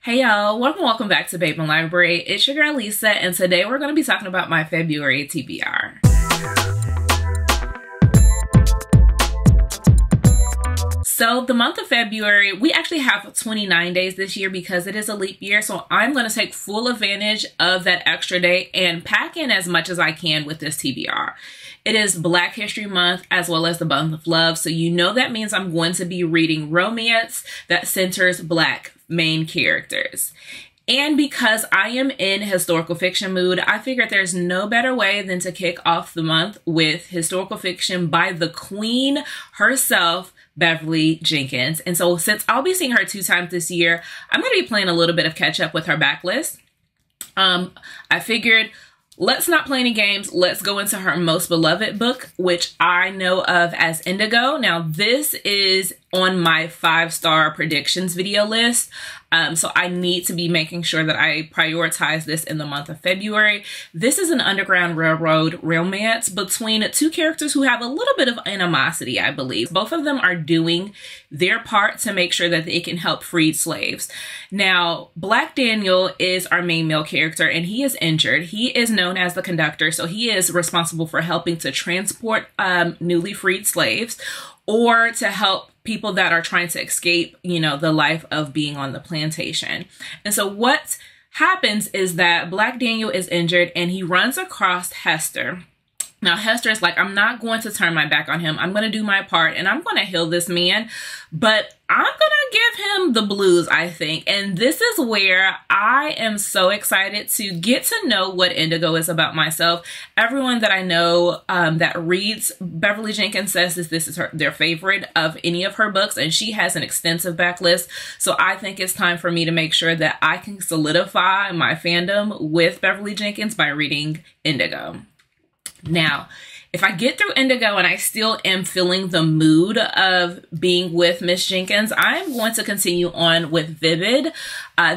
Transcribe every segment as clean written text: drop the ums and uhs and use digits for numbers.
Hey y'all, welcome back to Babeinlibrary. It's your girl Lisa, and today we're going to be talking about my February TBR. So the month of February, we actually have 29 days this year because it is a leap year. So I'm going to take full advantage of that extra day and pack in as much as I can with this TBR. It is Black History Month as well as the month of love. So you know that means I'm going to be reading romance that centers Black main characters. And because I am in historical fiction mood, I figured there's no better way than to kick off the month with historical fiction by the queen herself, Beverly Jenkins. And so since I'll be seeing her 2 times this year, I'm going to be playing a little bit of catch up with her backlist. I figured, let's not play any games. Let's go into her most beloved book, which I know of as Indigo. Now, this is on my 5-star predictions video list. So I need to be making sure that I prioritize this in the month of February. This is an Underground Railroad romance between 2 characters who have a little bit of animosity, I believe. Both of them are doing their part to make sure that they can help freed slaves. Now, Black Daniel is our main male character, and he is injured. He is known as the conductor, so he is responsible for helping to transport newly freed slaves or to help people that are trying to escape, the life of being on the plantation. And so what happens is that Black Daniel is injured and he runs across Hester. Now, Hester is like, I'm not going to turn my back on him. I'm going to do my part and I'm going to heal this man, but I'm going to give him the blues, I think. And this is where I am so excited to get to know what Indigo is about myself. Everyone that I know that reads Beverly Jenkins says this is their favorite of any of her books, and she has an extensive backlist. So I think it's time for me to make sure that I can solidify my fandom with Beverly Jenkins by reading Indigo. Now, if I get through Indigo and I still am feeling the mood of being with Miss Jenkins, I'm going to continue on with Vivid.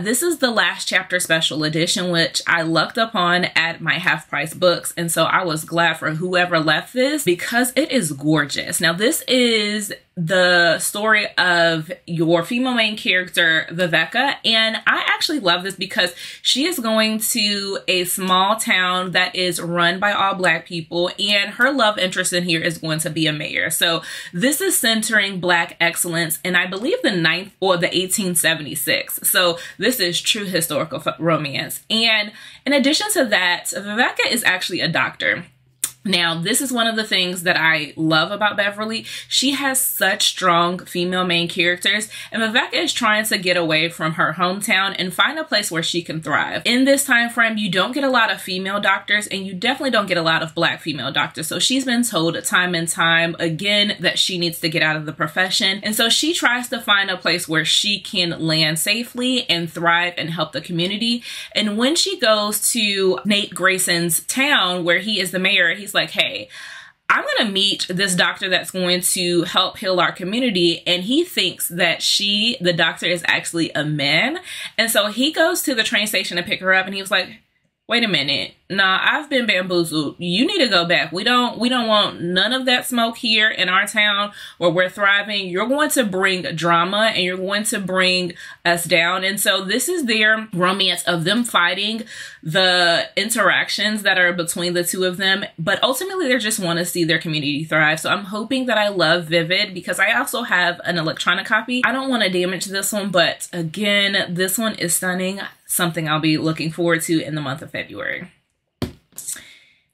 This is the last chapter special edition, which I lucked upon at my half-price books. And so I was glad for whoever left this because it is gorgeous. Now, this is the story of your female main character, Viveka. And I actually love this because she is going to a small town that is run by all Black people. And her love interest in here is going to be a mayor. So this is centering Black excellence in, I believe, the 9th or the 1876. So this is true historical romance. And in addition to that, Viveka is actually a doctor. Now, this is one of the things that I love about Beverly. She has such strong female main characters, and Viveka is trying to get away from her hometown and find a place where she can thrive. In this time frame, you don't get a lot of female doctors, and you definitely don't get a lot of Black female doctors. So she's been told time and time again that she needs to get out of the profession. And so she tries to find a place where she can land safely and thrive and help the community. And when she goes to Nate Grayson's town, where he is the mayor, he's like, hey, I'm going to meet this doctor that's going to help heal our community. And he thinks that the doctor is actually a man. And so he goes to the train station to pick her up, and he was like, wait a minute. Nah, I've been bamboozled. You need to go back. We don't want none of that smoke here in our town where we're thriving. You're going to bring drama and you're going to bring us down. And so this is their romance of them fighting, the interactions that are between the 2 of them. But ultimately, they just want to see their community thrive. So I'm hoping that I love Vivid because I also have an electronic copy. I don't want to damage this one, but again, this one is stunning. Something I'll be looking forward to in the month of February.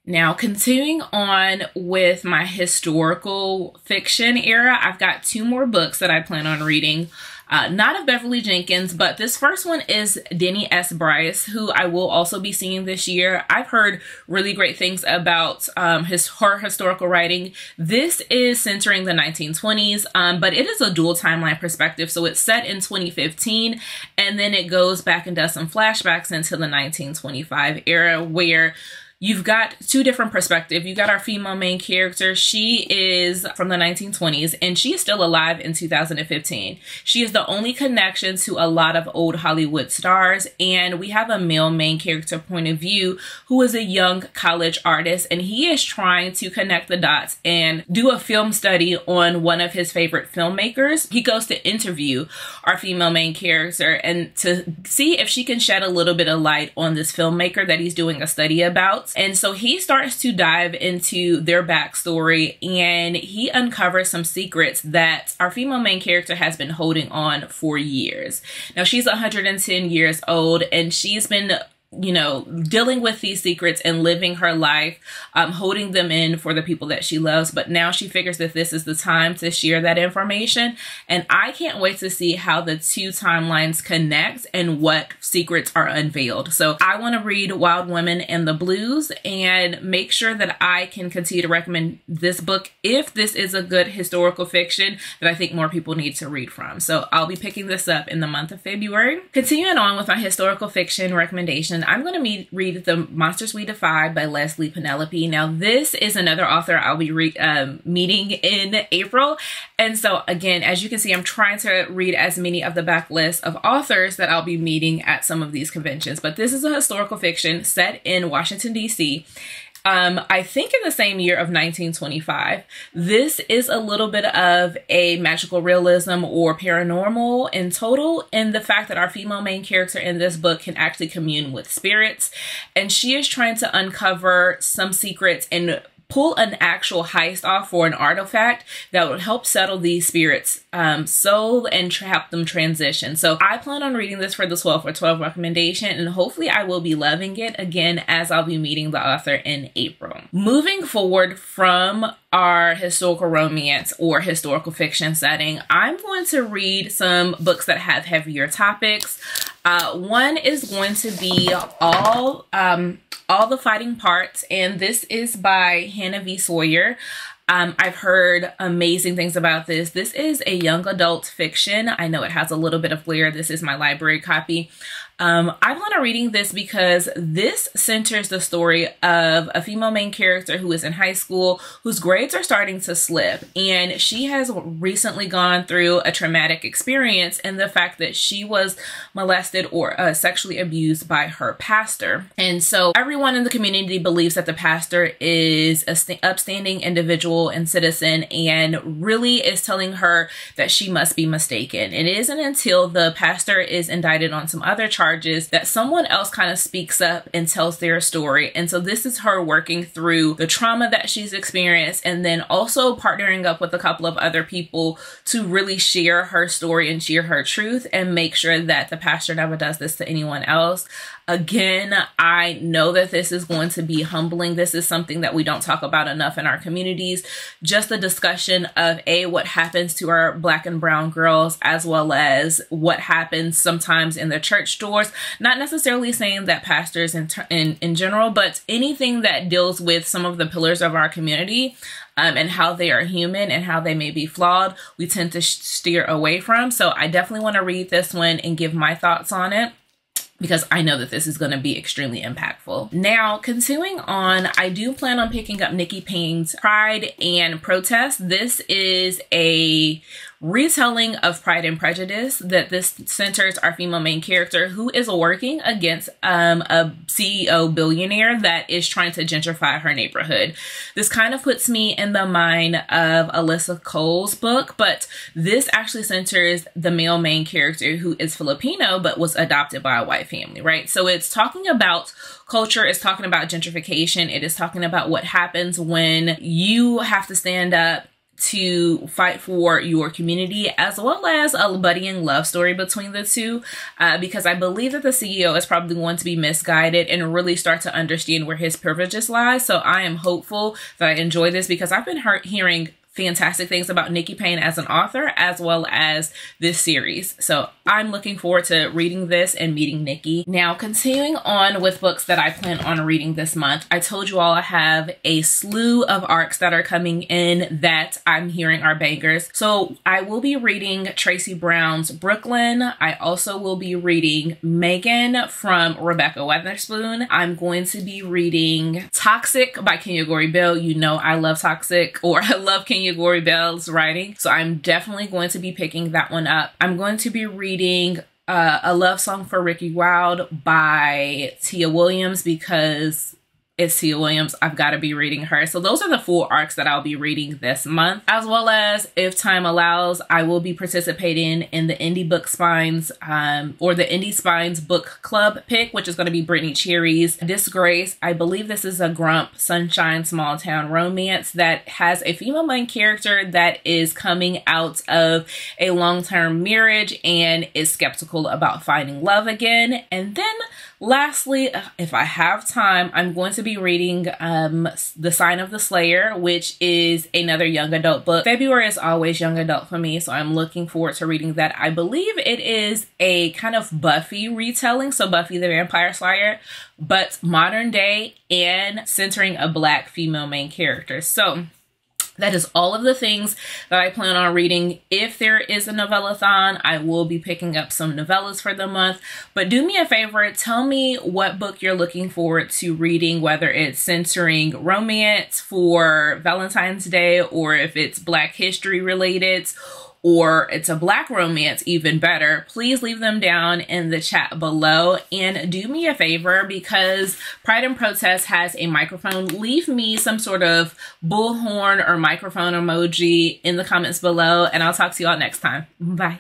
Now, continuing on with my historical fiction era, I've got 2 more books that I plan on reading. Not of Beverly Jenkins, but this first one is Denny S. Bryce, who I will also be seeing this year. I've heard really great things about her historical writing. This is centering the 1920s, but it is a dual timeline perspective. So it's set in 2015, and then it goes back and does some flashbacks into the 1925 era where you've got two different perspectives. You got our female main character. She is from the 1920s and she is still alive in 2015. She is the only connection to a lot of old Hollywood stars. And we have a male main character point of view who is a young college artist, and he is trying to connect the dots and do a film study on one of his favorite filmmakers. He goes to interview our female main character and to see if she can shed a little bit of light on this filmmaker that he's doing a study about. And so he starts to dive into their backstory, and he uncovers some secrets that our female main character has been holding on for years. Now, she's 110 years old, and she's been, you know, dealing with these secrets and living her life, holding them in for the people that she loves. But now she figures that this is the time to share that information. And I can't wait to see how the two timelines connect and what secrets are unveiled. So I want to read Wild Women and the Blues and make sure that I can continue to recommend this book if this is a good historical fiction that I think more people need to read from. So I'll be picking this up in the month of February. Continuing on with my historical fiction recommendation, I'm going to read The Monsters We Defy by Leslie Penelope. Now, this is another author I'll be meeting in April. And so, again, as you can see, I'm trying to read as many of the backlist of authors that I'll be meeting at some of these conventions. But this is a historical fiction set in Washington, D.C., I think in the same year of 1925. This is a little bit of a magical realism or paranormal in total, in the fact that our female main character in this book can actually commune with spirits, and she is trying to uncover some secrets and pull an actual heist off for an artifact that would help settle these spirits' soul and help them transition. So I plan on reading this for the 12 for 12 recommendation, and hopefully I will be loving it, again, as I'll be meeting the author in April. Moving forward from our historical romance or historical fiction setting, I'm going to read some books that have heavier topics. One is going to be All the Fighting Parts, and this is by Hannah V. Sawyer. I've heard amazing things about this. This is a young adult fiction. I know it has a little bit of flair. This is my library copy. I plan on reading this because this centers the story of a female main character who is in high school, whose grades are starting to slip. And she has recently gone through a traumatic experience in the fact that she was molested or sexually abused by her pastor. And so everyone in the community believes that the pastor is an upstanding individual and citizen, and really is telling her that she must be mistaken. It isn't until the pastor is indicted on some other charges that someone else kind of speaks up and tells their story. And so this is her working through the trauma that she's experienced, and then also partnering up with a couple of other people to really share her story and share her truth and make sure that the pastor never does this to anyone else. Again, I know that this is going to be humbling. This is something that we don't talk about enough in our communities. Just the discussion of what happens to our Black and brown girls, as well as what happens sometimes in the church doors. Not necessarily saying that pastors in general, but anything that deals with some of the pillars of our community, and how they are human and how they may be flawed, we tend to steer away from. So I definitely want to read this one and give my thoughts on it, because I know that this is going to be extremely impactful. Now, continuing on, I do plan on picking up Nikki Payne's Pride and Protest. This is a retelling of Pride and Prejudice that this centers our female main character who is working against a CEO billionaire that is trying to gentrify her neighborhood. This kind of puts me in the mind of Alyssa Cole's book, but this actually centers the male main character who is Filipino but was adopted by a white family, right? So it's talking about culture, it's talking about gentrification, it is talking about what happens when you have to stand up to fight for your community, as well as a buddying love story between the two, because I believe that the CEO is probably going to be misguided and really start to understand where his privileges lie. So I am hopeful that I enjoy this, because I've been hearing fantastic things about Nikki Payne as an author, as well as this series. So I'm looking forward to reading this and meeting Nikki. Now, continuing on with books that I plan on reading this month, I told you all I have a slew of arcs that are coming in that I'm hearing are bangers. So I will be reading Tracy Brown's Brooklyn. I also will be reading Megan from Rebecca Weatherspoon. I'm going to be reading Toxic by Kenya Gorey Bell. You know I love Toxic, or I love Kenya Gorey Bell's writing. So I'm definitely going to be picking that one up. I'm going to be reading A Love Song for Ricky Wilde by Tia Williams, because it's Tia Williams. I've got to be reading her. So those are the 4 arcs that I'll be reading this month, as well as, if time allows, I will be participating in the Indie Book Spines or the Indie Spines Book Club pick, which is going to be Brittany Cherry's Disgrace. I believe this is a Grump Sunshine Small Town romance that has a female main character that is coming out of a long-term marriage and is skeptical about finding love again. And then lastly, if I have time, I'm going to be reading The Sign of the Slayer, which is another young adult book. February is always young adult for me, so I'm looking forward to reading that. I believe it is a kind of Buffy retelling, so Buffy the Vampire Slayer, but modern day and centering a Black female main character. So that is all of the things that I plan on reading. If there is a novella-thon, I will be picking up some novellas for the month. But do me a favor, tell me what book you're looking forward to reading, whether it's centering romance for Valentine's Day, or if it's Black history related, or it's a Black romance, even better. Please leave them down in the chat below. And do me a favor, because Pride and Protest has a microphone, leave me some sort of bullhorn or microphone emoji in the comments below, and I'll talk to you all next time. Bye.